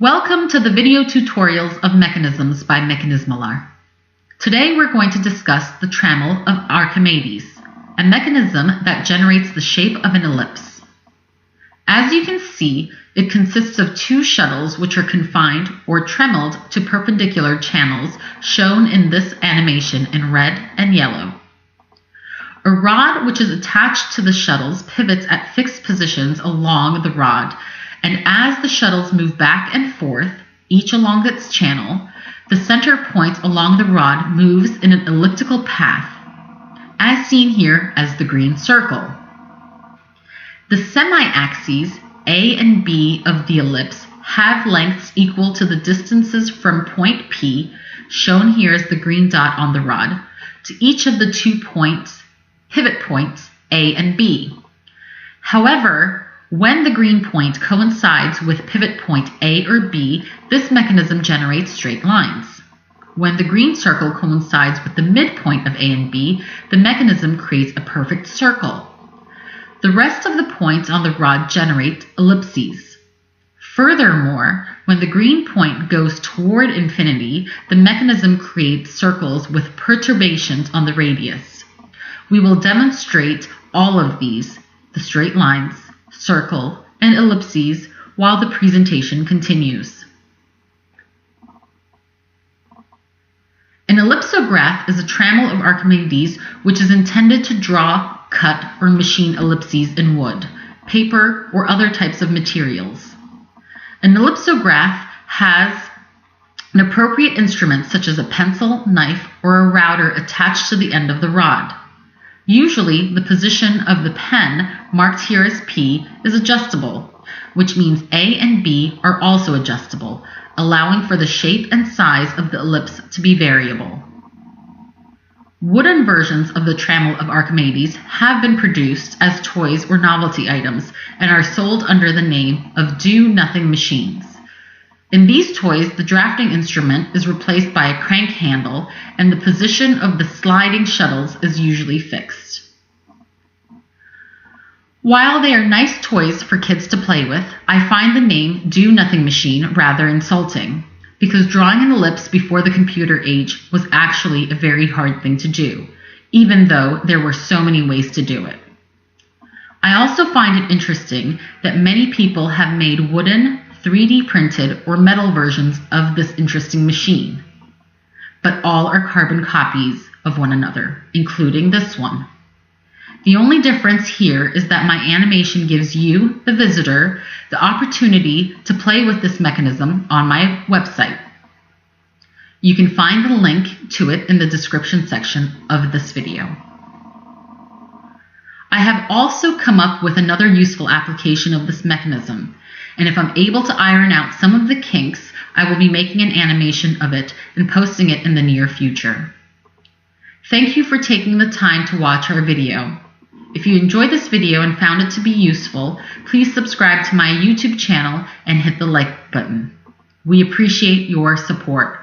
Welcome to the video tutorials of mechanisms by Mekanizmalar. Today we're going to discuss the Trammel of Archimedes, a mechanism that generates the shape of an ellipse. As you can see, it consists of two shuttles which are confined or tremmeled to perpendicular channels shown in this animation in red and yellow. A rod which is attached to the shuttles pivots at fixed positions along the rod, and as the shuttles move back and forth, each along its channel, the center point along the rod moves in an elliptical path, as seen here as the green circle. The semi-axes A and B of the ellipse have lengths equal to the distances from point P, shown here as the green dot on the rod, to each of the 2 pivot points A and B. However, when the green point coincides with pivot point A or B, this mechanism generates straight lines. When the green circle coincides with the midpoint of A and B, the mechanism creates a perfect circle. The rest of the points on the rod generate ellipses. Furthermore, when the green point goes toward infinity, the mechanism creates circles with perturbations on the radius. We will demonstrate all of these, the straight lines, circle, and ellipses, while the presentation continues. An ellipsograph is a trammel of Archimedes which is intended to draw, cut, or machine ellipses in wood, paper, or other types of materials. An ellipsograph has an appropriate instrument such as a pencil, knife, or a router attached to the end of the rod. Usually, the position of the pen, marked here as P, is adjustable, which means A and B are also adjustable, allowing for the shape and size of the ellipse to be variable. Wooden versions of the Trammel of Archimedes have been produced as toys or novelty items and are sold under the name of do-nothing machines. In these toys, the drafting instrument is replaced by a crank handle, and the position of the sliding shuttles is usually fixed. While they are nice toys for kids to play with, I find the name do-nothing machine rather insulting, because drawing an ellipse before the computer age was actually a very hard thing to do, even though there were so many ways to do it. I also find it interesting that many people have made wooden, 3D printed, or metal versions of this interesting machine, but all are carbon copies of one another, including this one. The only difference here is that my animation gives you, the visitor, the opportunity to play with this mechanism on my website. You can find the link to it in the description section of this video. I have also come up with another useful application of this mechanism, and if I'm able to iron out some of the kinks, I will be making an animation of it and posting it in the near future. Thank you for taking the time to watch our video. If you enjoyed this video and found it to be useful, please subscribe to my YouTube channel and hit the like button. We appreciate your support.